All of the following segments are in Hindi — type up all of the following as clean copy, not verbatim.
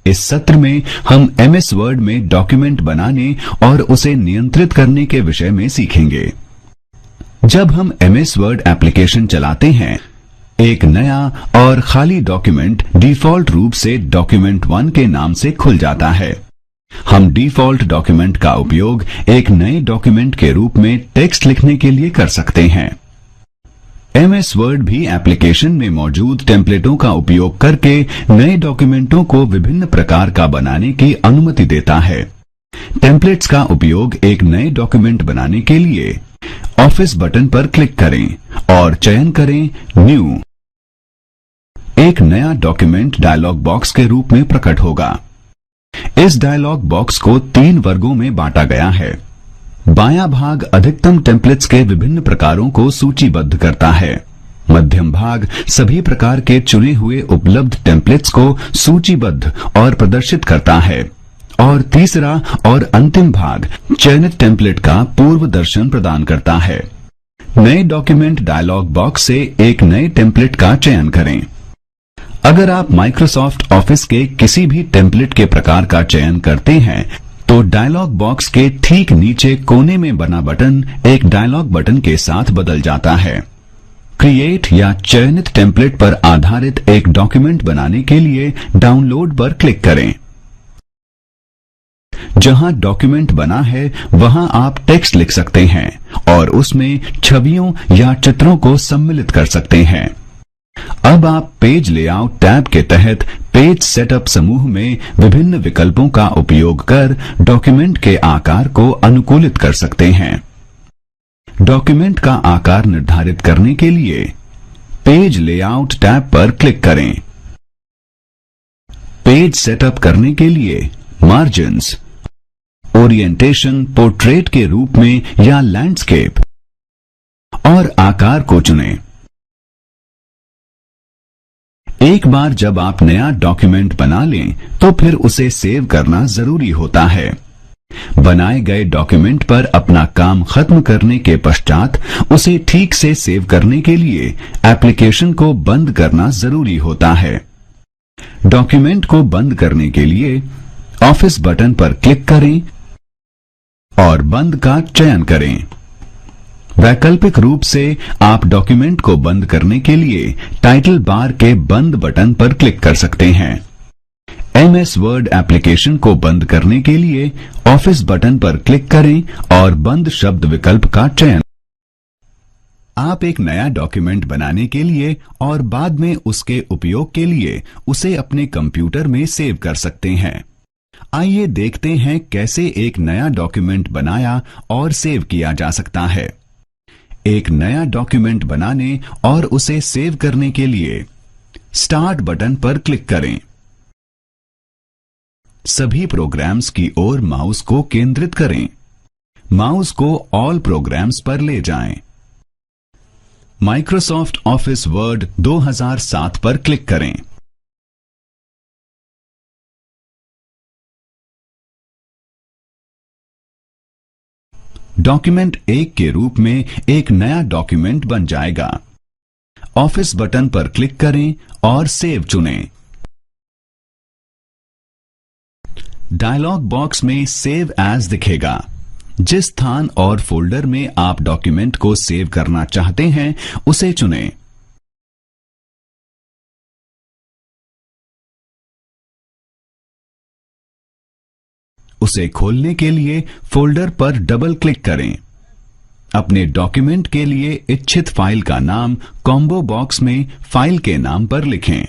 इस सत्र में हम एमएस वर्ड में डॉक्यूमेंट बनाने और उसे नियंत्रित करने के विषय में सीखेंगे। जब हम एमएस वर्ड एप्लीकेशन चलाते हैं, एक नया और खाली डॉक्यूमेंट डिफॉल्ट रूप से डॉक्यूमेंट 1 के नाम से खुल जाता है। हम डिफॉल्ट डॉक्यूमेंट का उपयोग एक नए डॉक्यूमेंट के रूप में टेक्स्ट लिखने के लिए कर सकते हैं। एमएस वर्ड भी एप्लीकेशन में मौजूद टेम्पलेटों का उपयोग करके नए डॉक्यूमेंटों को विभिन्न प्रकार का बनाने की अनुमति देता है। टेम्पलेट्स का उपयोग एक नए डॉक्यूमेंट बनाने के लिए ऑफिस बटन पर क्लिक करें और चयन करें न्यू। एक नया डॉक्यूमेंट डायलॉग बॉक्स के रूप में प्रकट होगा। इस डायलॉग बॉक्स को 3 वर्गों में बांटा गया है। बायां भाग अधिकतम टेम्पलेट्स के विभिन्न प्रकारों को सूचीबद्ध करता है। मध्यम भाग सभी प्रकार के चुने हुए उपलब्ध टेम्पलेट्स को सूचीबद्ध और प्रदर्शित करता है, और तीसरा और अंतिम भाग चयनित टेम्पलेट का पूर्व दर्शन प्रदान करता है। नए डॉक्यूमेंट डायलॉग बॉक्स से एक नए टेम्पलेट का चयन करें। अगर आप माइक्रोसॉफ्ट ऑफिस के किसी भी टेम्पलेट के प्रकार का चयन करते हैं, तो डायलॉग बॉक्स के ठीक नीचे कोने में बना बटन एक डायलॉग बटन के साथ बदल जाता है। क्रिएट या चयनित टेम्पलेट पर आधारित एक डॉक्यूमेंट बनाने के लिए डाउनलोड पर क्लिक करें। जहां डॉक्यूमेंट बना है, वहां आप टेक्स्ट लिख सकते हैं और उसमें छवियों या चित्रों को सम्मिलित कर सकते हैं। अब आप पेज लेआउट टैब के तहत पेज सेटअप समूह में विभिन्न विकल्पों का उपयोग कर डॉक्यूमेंट के आकार को अनुकूलित कर सकते हैं। डॉक्यूमेंट का आकार निर्धारित करने के लिए पेज लेआउट टैब पर क्लिक करें। पेज सेटअप करने के लिए मार्जिन्स, ओरिएंटेशन पोर्ट्रेट के रूप में या लैंडस्केप और आकार को चुनें। एक बार जब आप नया डॉक्यूमेंट बना लें, तो फिर उसे सेव करना जरूरी होता है। बनाए गए डॉक्यूमेंट पर अपना काम खत्म करने के पश्चात उसे ठीक से सेव करने के लिए एप्लीकेशन को बंद करना जरूरी होता है। डॉक्यूमेंट को बंद करने के लिए ऑफिस बटन पर क्लिक करें और बंद का चयन करें। वैकल्पिक रूप से आप डॉक्यूमेंट को बंद करने के लिए टाइटल बार के बंद बटन पर क्लिक कर सकते हैं। एमएस वर्ड एप्लीकेशन को बंद करने के लिए ऑफिस बटन पर क्लिक करें और बंद शब्द विकल्प का चयन। आप एक नया डॉक्यूमेंट बनाने के लिए और बाद में उसके उपयोग के लिए उसे अपने कंप्यूटर में सेव कर सकते हैं। आइए देखते हैं कैसे एक नया डॉक्यूमेंट बनाया और सेव किया जा सकता है। एक नया डॉक्यूमेंट बनाने और उसे सेव करने के लिए स्टार्ट बटन पर क्लिक करें। सभी प्रोग्राम्स की ओर माउस को केंद्रित करें। माउस को ऑल प्रोग्राम्स पर ले जाएं। माइक्रोसॉफ्ट ऑफिस वर्ड 2007 पर क्लिक करें। डॉक्यूमेंट 1 के रूप में एक नया डॉक्यूमेंट बन जाएगा। ऑफिस बटन पर क्लिक करें और सेव चुनें। डायलॉग बॉक्स में सेव एज दिखेगा। जिस स्थान और फोल्डर में आप डॉक्यूमेंट को सेव करना चाहते हैं, उसे चुनें। उसे खोलने के लिए फोल्डर पर डबल क्लिक करें। अपने डॉक्यूमेंट के लिए इच्छित फाइल का नाम कॉम्बो बॉक्स में फाइल के नाम पर लिखें।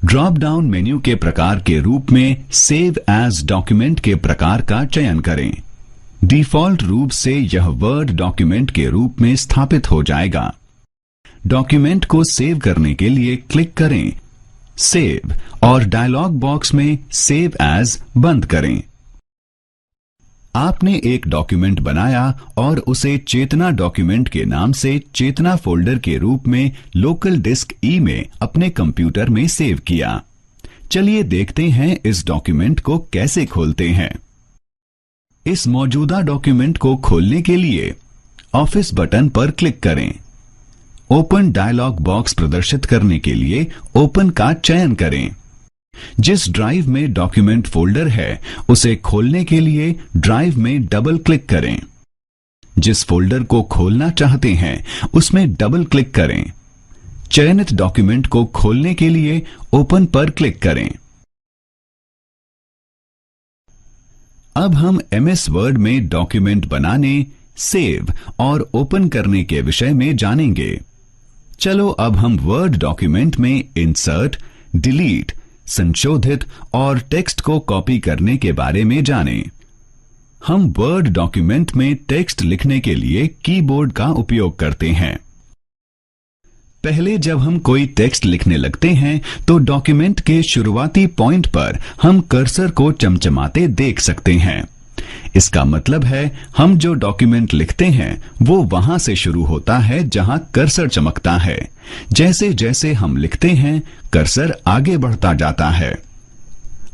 ड्रॉप डाउन मेन्यू के प्रकार के रूप में सेव एज डॉक्यूमेंट के प्रकार का चयन करें। डिफॉल्ट रूप से यह वर्ड डॉक्यूमेंट के रूप में स्थापित हो जाएगा। डॉक्यूमेंट को सेव करने के लिए क्लिक करें, सेव, और डायलॉग बॉक्स में सेव एज बंद करें। आपने एक डॉक्यूमेंट बनाया और उसे चेतना डॉक्यूमेंट के नाम से चेतना फोल्डर के रूप में लोकल डिस्क ई में अपने कंप्यूटर में सेव किया। चलिए देखते हैं इस डॉक्यूमेंट को कैसे खोलते हैं। इस मौजूदा डॉक्यूमेंट को खोलने के लिए ऑफिस बटन पर क्लिक करें। ओपन डायलॉग बॉक्स प्रदर्शित करने के लिए ओपन का चयन करें। जिस ड्राइव में डॉक्यूमेंट फोल्डर है उसे खोलने के लिए ड्राइव में डबल क्लिक करें। जिस फोल्डर को खोलना चाहते हैं उसमें डबल क्लिक करें। चयनित डॉक्यूमेंट को खोलने के लिए ओपन पर क्लिक करें। अब हम एमएस वर्ड में डॉक्यूमेंट बनाने, सेव और ओपन करने के विषय में जानेंगे। चलो अब हम वर्ड डॉक्यूमेंट में इंसर्ट, डिलीट, संशोधित और टेक्स्ट को कॉपी करने के बारे में जानें। हम वर्ड डॉक्यूमेंट में टेक्स्ट लिखने के लिए कीबोर्ड का उपयोग करते हैं। पहले जब हम कोई टेक्स्ट लिखने लगते हैं तो डॉक्यूमेंट के शुरुआती पॉइंट पर हम कर्सर को चमचमाते देख सकते हैं। इसका मतलब है हम जो डॉक्यूमेंट लिखते हैं वो वहां से शुरू होता है जहां कर्सर चमकता है। जैसे जैसे हम लिखते हैं कर्सर आगे बढ़ता जाता है।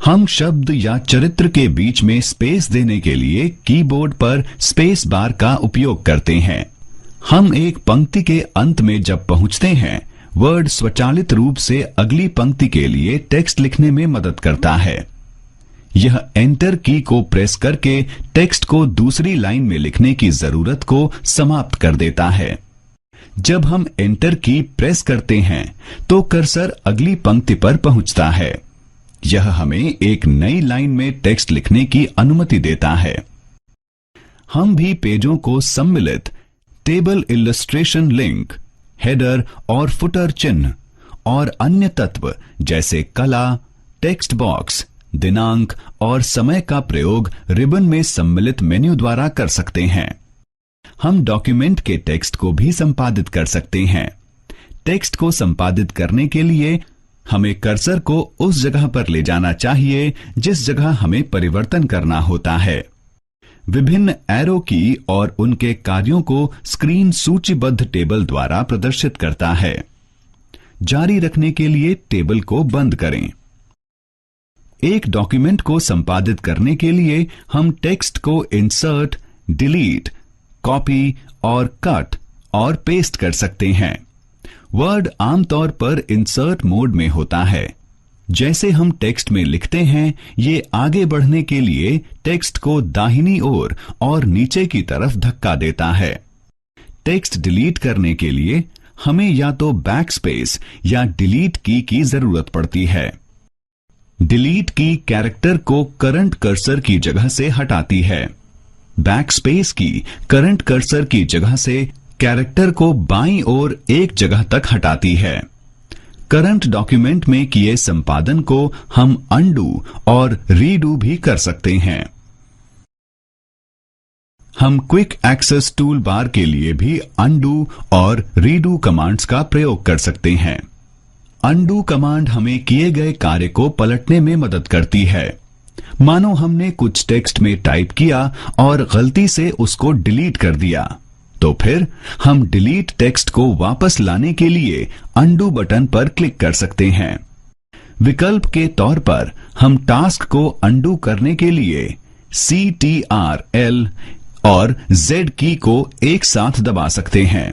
हम शब्द या चरित्र के बीच में स्पेस देने के लिए कीबोर्ड पर स्पेस बार का उपयोग करते हैं। हम एक पंक्ति के अंत में जब पहुंचते हैं वर्ड स्वचालित रूप से अगली पंक्ति के लिए टेक्स्ट लिखने में मदद करता है। यह एंटर की को प्रेस करके टेक्स्ट को दूसरी लाइन में लिखने की जरूरत को समाप्त कर देता है। जब हम एंटर की प्रेस करते हैं तो कर्सर अगली पंक्ति पर पहुंचता है। यह हमें एक नई लाइन में टेक्स्ट लिखने की अनुमति देता है। हम भी पेजों को सम्मिलित, टेबल इलस्ट्रेशन लिंक, हेडर और फुटर चिन्ह और अन्य तत्व जैसे कला, टेक्स्ट बॉक्स, दिनांक और समय का प्रयोग रिबन में सम्मिलित मेन्यू द्वारा कर सकते हैं। हम डॉक्यूमेंट के टेक्स्ट को भी संपादित कर सकते हैं। टेक्स्ट को संपादित करने के लिए हमें कर्सर को उस जगह पर ले जाना चाहिए जिस जगह हमें परिवर्तन करना होता है। विभिन्न एरो की और उनके कार्यों को स्क्रीन सूचीबद्ध टेबल द्वारा प्रदर्शित करता है। जारी रखने के लिए टेबल को बंद करें। एक डॉक्यूमेंट को संपादित करने के लिए हम टेक्स्ट को इंसर्ट, डिलीट, कॉपी और कट और पेस्ट कर सकते हैं। वर्ड आमतौर पर इंसर्ट मोड में होता है। जैसे हम टेक्स्ट में लिखते हैं ये आगे बढ़ने के लिए टेक्स्ट को दाहिनी ओर और नीचे की तरफ धक्का देता है। टेक्स्ट डिलीट करने के लिए हमें या तो बैकस्पेस या डिलीट की जरूरत पड़ती है। डिलीट की कैरेक्टर को करंट कर्सर की जगह से हटाती है। बैकस्पेस की करंट कर्सर की जगह से कैरेक्टर को बाईं ओर एक जगह तक हटाती है। करंट डॉक्यूमेंट में किए संपादन को हम अनडू और रीडू भी कर सकते हैं। हम क्विक एक्सेस टूल बार के लिए भी अनडू और रीडू कमांड्स का प्रयोग कर सकते हैं। अनडू कमांड हमें किए गए कार्य को पलटने में मदद करती है। मानो हमने कुछ टेक्स्ट में टाइप किया और गलती से उसको डिलीट कर दिया, तो फिर हम डिलीट टेक्स्ट को वापस लाने के लिए अनडू बटन पर क्लिक कर सकते हैं। विकल्प के तौर पर हम टास्क को अनडू करने के लिए CTRL और Z की को एक साथ दबा सकते हैं।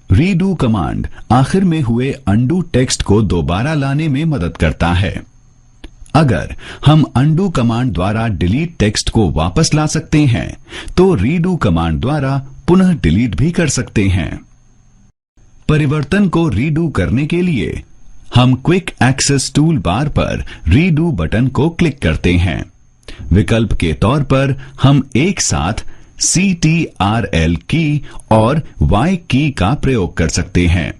रीडू कमांड आखिर में हुए अनडू टेक्स्ट को दोबारा लाने में मदद करता है। अगर हम अनडू कमांड द्वारा डिलीट टेक्स्ट को वापस ला सकते हैं तो रीडू कमांड द्वारा पुनः डिलीट भी कर सकते हैं। परिवर्तन को रीडू करने के लिए हम क्विक एक्सेस टूल बार पर रीडू बटन को क्लिक करते हैं। विकल्प के तौर पर हम एक साथ CTRL की और Y की का प्रयोग कर सकते हैं।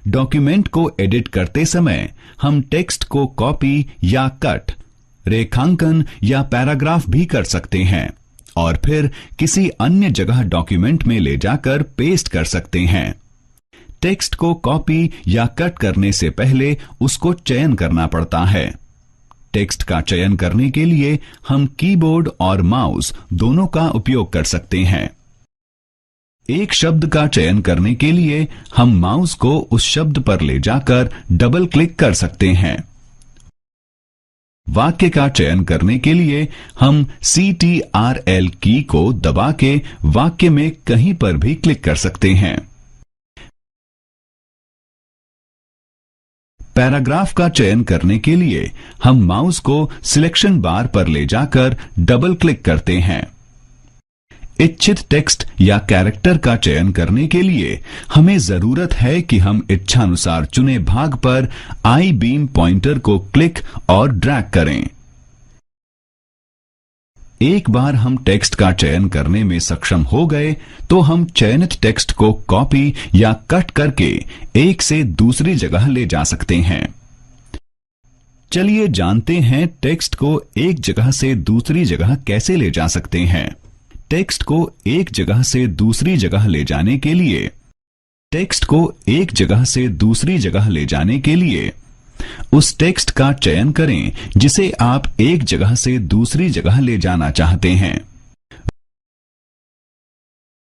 डॉक्यूमेंट को एडिट करते समय हम टेक्स्ट को कॉपी या कट, रेखांकन या पैराग्राफ भी कर सकते हैं और फिर किसी अन्य जगह डॉक्यूमेंट में ले जाकर पेस्ट कर सकते हैं। टेक्स्ट को कॉपी या कट करने से पहले उसको चयन करना पड़ता है। टेक्स्ट का चयन करने के लिए हम कीबोर्ड और माउस दोनों का उपयोग कर सकते हैं। एक शब्द का चयन करने के लिए हम माउस को उस शब्द पर ले जाकर डबल क्लिक कर सकते हैं। वाक्य का चयन करने के लिए हम CTRL की को दबा के वाक्य में कहीं पर भी क्लिक कर सकते हैं। पैराग्राफ का चयन करने के लिए हम माउस को सिलेक्शन बार पर ले जाकर डबल क्लिक करते हैं। इच्छित टेक्स्ट या कैरेक्टर का चयन करने के लिए हमें जरूरत है कि हम इच्छानुसार चुने भाग पर आई बीम पॉइंटर को क्लिक और ड्रैग करें। एक बार हम टेक्स्ट का चयन करने में सक्षम हो गए तो हम चयनित टेक्स्ट को कॉपी या कट करके एक से दूसरी जगह ले जा सकते हैं। चलिए जानते हैं टेक्स्ट को एक जगह से दूसरी जगह कैसे ले जा सकते हैं। टेक्स्ट को एक जगह से दूसरी जगह ले जाने के लिए उस टेक्स्ट का चयन करें जिसे आप एक जगह से दूसरी जगह ले जाना चाहते हैं।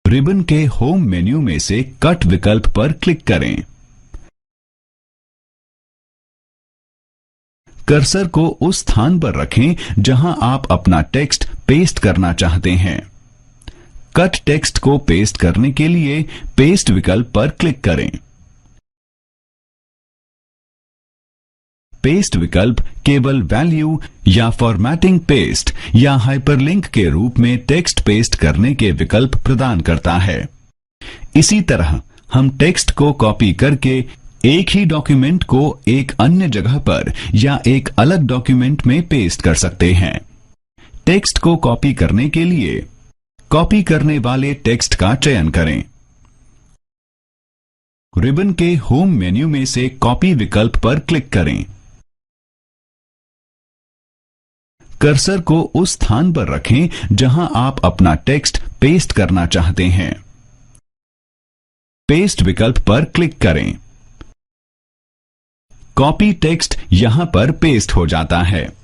रिबन के होम मेन्यू में से कट विकल्प पर क्लिक करें। कर्सर को उस स्थान पर रखें जहां आप अपना टेक्स्ट पेस्ट करना चाहते हैं। कट टेक्स्ट को पेस्ट करने के लिए पेस्ट विकल्प पर क्लिक करें। पेस्ट विकल्प केवल वैल्यू या फॉर्मेटिंग पेस्ट या हाइपरलिंक के रूप में टेक्स्ट पेस्ट करने के विकल्प प्रदान करता है। इसी तरह हम टेक्स्ट को कॉपी करके एक ही डॉक्यूमेंट को एक अन्य जगह पर या एक अलग डॉक्यूमेंट में पेस्ट कर सकते हैं। टेक्स्ट को कॉपी करने के लिए कॉपी करने वाले टेक्स्ट का चयन करें। रिबन के होम मेन्यू में से कॉपी विकल्प पर क्लिक करें। कर्सर को उस स्थान पर रखें जहां आप अपना टेक्स्ट पेस्ट करना चाहते हैं। पेस्ट विकल्प पर क्लिक करें। कॉपी टेक्स्ट यहां पर पेस्ट हो जाता है।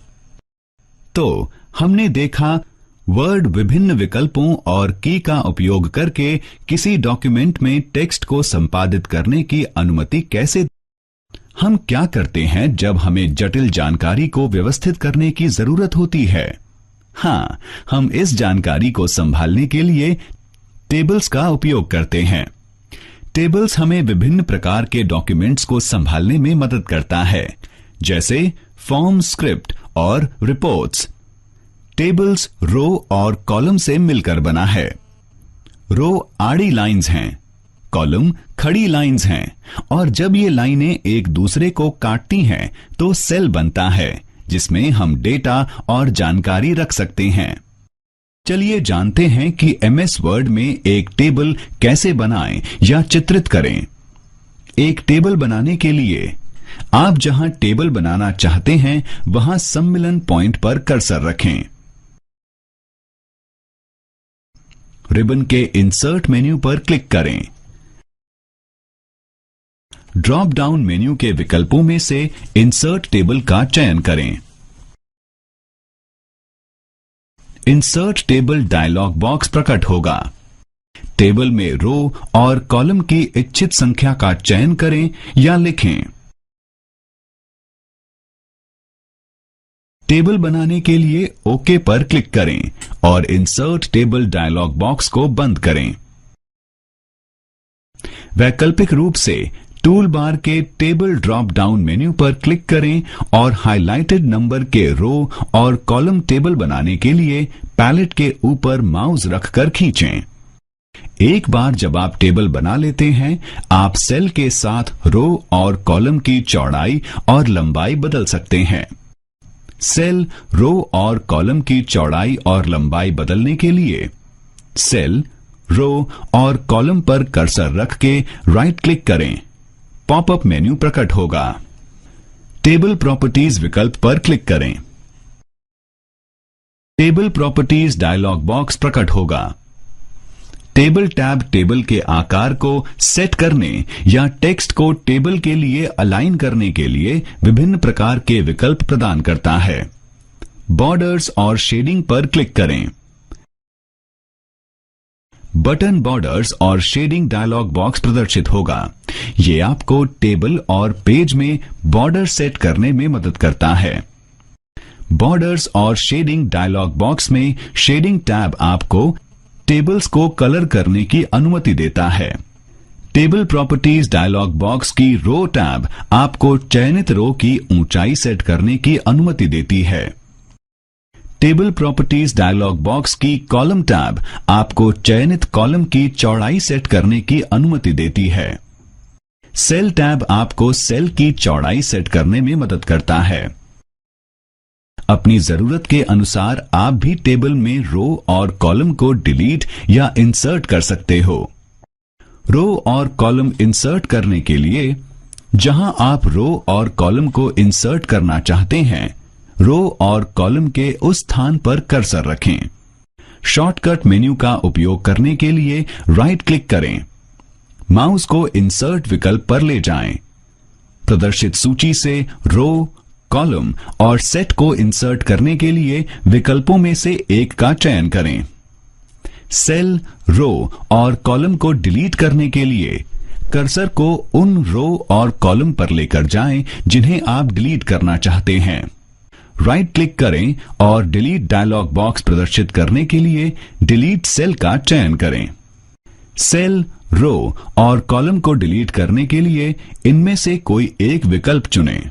तो हमने देखा वर्ड विभिन्न विकल्पों और की का उपयोग करके किसी डॉक्यूमेंट में टेक्स्ट को संपादित करने की अनुमति कैसे। हम क्या करते हैं जब हमें जटिल जानकारी को व्यवस्थित करने की जरूरत होती है? हाँ, हम इस जानकारी को संभालने के लिए टेबल्स का उपयोग करते हैं। टेबल्स हमें विभिन्न प्रकार के डॉक्यूमेंट्स को संभालने में मदद करता है, जैसे फॉर्म, स्क्रिप्ट और रिपोर्ट्स। टेबल्स रो और कॉलम से मिलकर बना है। रो आड़ी लाइंस हैं, कॉलम खड़ी लाइंस हैं, और जब ये लाइनें एक दूसरे को काटती हैं तो सेल बनता है जिसमें हम डेटा और जानकारी रख सकते हैं। चलिए जानते हैं कि MS वर्ड में एक टेबल कैसे बनाएं या चित्रित करें। एक टेबल बनाने के लिए आप जहां टेबल बनाना चाहते हैं वहां सम्मिलन पॉइंट पर कर्सर रखें। रिबन के इंसर्ट मेन्यू पर क्लिक करें। ड्रॉप डाउन मेन्यू के विकल्पों में से इंसर्ट टेबल का चयन करें। इंसर्ट टेबल डायलॉग बॉक्स प्रकट होगा। टेबल में रो और कॉलम की इच्छित संख्या का चयन करें या लिखें। टेबल बनाने के लिए ओके पर क्लिक करें और इंसर्ट टेबल डायलॉग बॉक्स को बंद करें। वैकल्पिक रूप से टूल बार के टेबल ड्रॉप डाउन मेन्यू पर क्लिक करें और हाइलाइटेड नंबर के रो और कॉलम टेबल बनाने के लिए पैलेट के ऊपर माउस रखकर खींचें। एक बार जब आप टेबल बना लेते हैं, आप सेल के साथ रो और कॉलम की चौड़ाई और लंबाई बदल सकते हैं। सेल, रो और कॉलम की चौड़ाई और लंबाई बदलने के लिए सेल, रो और कॉलम पर कर्सर रख के राइट क्लिक करें। पॉपअप मेन्यू प्रकट होगा। टेबल प्रॉपर्टीज विकल्प पर क्लिक करें। टेबल प्रॉपर्टीज डायलॉग बॉक्स प्रकट होगा। टेबल टैब टेबल के आकार को सेट करने या टेक्स्ट को टेबल के लिए अलाइन करने के लिए विभिन्न प्रकार के विकल्प प्रदान करता है। बॉर्डर्स और शेडिंग पर क्लिक करें। बटन बॉर्डर्स और शेडिंग डायलॉग बॉक्स प्रदर्शित होगा। ये आपको टेबल और पेज में बॉर्डर सेट करने में मदद करता है। बॉर्डर्स और शेडिंग डायलॉग बॉक्स में शेडिंग टैब आपको टेबल्स को कलर करने की अनुमति देता है। टेबल प्रॉपर्टीज डायलॉग बॉक्स की रो टैब आपको चयनित रो की ऊंचाई सेट करने की अनुमति देती है। टेबल प्रॉपर्टीज डायलॉग बॉक्स की कॉलम टैब आपको चयनित कॉलम की चौड़ाई सेट करने की अनुमति देती है। सेल टैब आपको सेल की चौड़ाई सेट करने में मदद करता है। अपनी जरूरत के अनुसार आप भी टेबल में रो और कॉलम को डिलीट या इंसर्ट कर सकते हो। रो और कॉलम इंसर्ट करने के लिए जहां आप रो और कॉलम को इंसर्ट करना चाहते हैं, रो और कॉलम के उस स्थान पर कर्सर रखें। शॉर्टकट मेन्यू का उपयोग करने के लिए राइट क्लिक करें, माउस को इंसर्ट विकल्प पर ले जाएं। प्रदर्शित सूची से रो, कॉलम और सेट को इंसर्ट करने के लिए विकल्पों में से एक का चयन करें। सेल, रो और कॉलम को डिलीट करने के लिए कर्सर को उन रो और कॉलम पर लेकर जाएं जिन्हें आप डिलीट करना चाहते हैं। राइट क्लिक करें और डिलीट डायलॉग बॉक्स प्रदर्शित करने के लिए डिलीट सेल का चयन करें। सेल, रो और कॉलम को डिलीट करने के लिए इनमें से कोई एक विकल्प चुनें।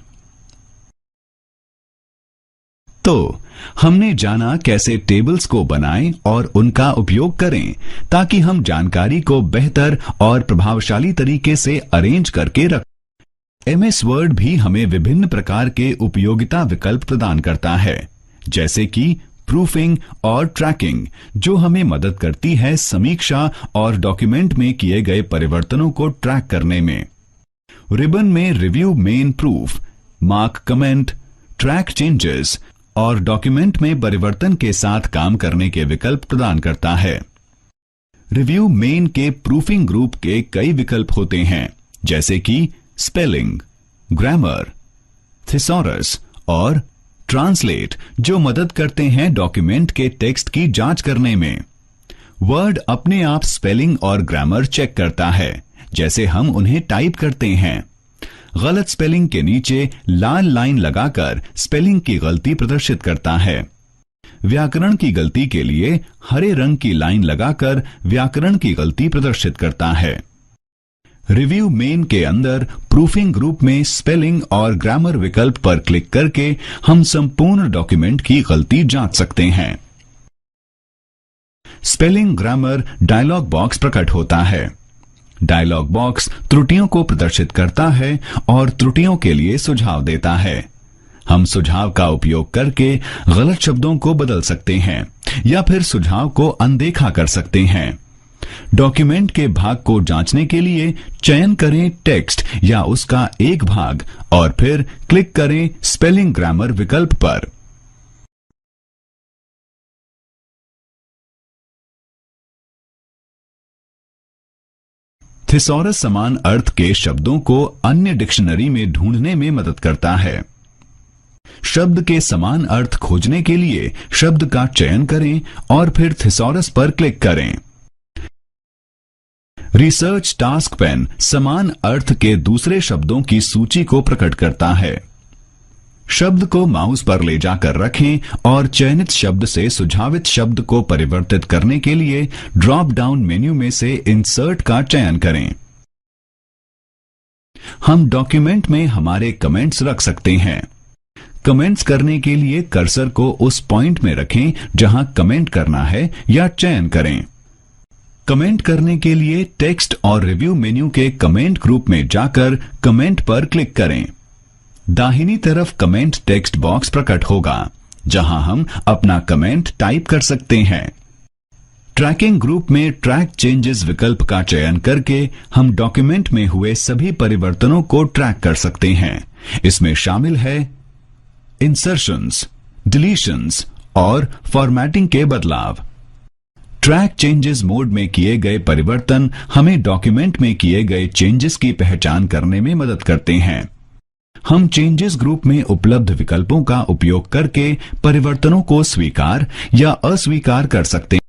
तो हमने जाना कैसे टेबल्स को बनाएं और उनका उपयोग करें ताकि हम जानकारी को बेहतर और प्रभावशाली तरीके से अरेंज करके रखें। एमएस वर्ड भी हमें विभिन्न प्रकार के उपयोगिता विकल्प प्रदान करता है, जैसे कि प्रूफिंग और ट्रैकिंग, जो हमें मदद करती है समीक्षा और डॉक्यूमेंट में किए गए परिवर्तनों को ट्रैक करने में। रिबन में review main proof, mark comment, track changes और डॉक्यूमेंट में परिवर्तन के साथ काम करने के विकल्प प्रदान करता है। रिव्यू मेन के प्रूफिंग ग्रुप के कई विकल्प होते हैं, जैसे कि स्पेलिंग, ग्रामर, थिसॉरस और ट्रांसलेट, जो मदद करते हैं डॉक्यूमेंट के टेक्स्ट की जांच करने में। वर्ड अपने आप स्पेलिंग और ग्रामर चेक करता है, जैसे हम उन्हें टाइप करते हैं। गलत स्पेलिंग के नीचे लाल लाइन लगाकर स्पेलिंग की गलती प्रदर्शित करता है। व्याकरण की गलती के लिए हरे रंग की लाइन लगाकर व्याकरण की गलती प्रदर्शित करता है। रिव्यू मेन के अंदर प्रूफिंग ग्रुप में स्पेलिंग और ग्रामर विकल्प पर क्लिक करके हम संपूर्ण डॉक्यूमेंट की गलती जांच सकते हैं। स्पेलिंग ग्रामर डायलॉग बॉक्स प्रकट होता है। डायलॉग बॉक्स त्रुटियों को प्रदर्शित करता है और त्रुटियों के लिए सुझाव देता है। हम सुझाव का उपयोग करके गलत शब्दों को बदल सकते हैं या फिर सुझाव को अनदेखा कर सकते हैं। डॉक्यूमेंट के भाग को जांचने के लिए चयन करें टेक्स्ट या उसका एक भाग और फिर क्लिक करें स्पेलिंग ग्रामर विकल्प पर। थिसॉरस समान अर्थ के शब्दों को अन्य डिक्शनरी में ढूंढने में मदद करता है। शब्द के समान अर्थ खोजने के लिए शब्द का चयन करें और फिर थिसॉरस पर क्लिक करें। रिसर्च टास्क पैन समान अर्थ के दूसरे शब्दों की सूची को प्रकट करता है। शब्द को माउस पर ले जाकर रखें और चयनित शब्द से सुझावित शब्द को परिवर्तित करने के लिए ड्रॉप डाउन मेन्यू में से इंसर्ट का चयन करें। हम डॉक्यूमेंट में हमारे कमेंट्स रख सकते हैं। कमेंट्स करने के लिए कर्सर को उस पॉइंट में रखें जहां कमेंट करना है या चयन करें। कमेंट करने के लिए टेक्स्ट और रिव्यू मेन्यू के कमेंट ग्रुप में जाकर कमेंट पर क्लिक करें। दाहिनी तरफ कमेंट टेक्स्ट बॉक्स प्रकट होगा जहां हम अपना कमेंट टाइप कर सकते हैं। ट्रैकिंग ग्रुप में ट्रैक चेंजेस विकल्प का चयन करके हम डॉक्यूमेंट में हुए सभी परिवर्तनों को ट्रैक कर सकते हैं। इसमें शामिल है इंसर्शंस, डिलीशंस और फॉर्मेटिंग के बदलाव। ट्रैक चेंजेस मोड में किए गए परिवर्तन हमें डॉक्यूमेंट में किए गए चेंजेस की पहचान करने में मदद करते हैं। हम चेंजेस ग्रुप में उपलब्ध विकल्पों का उपयोग करके परिवर्तनों को स्वीकार या अस्वीकार कर सकते हैं।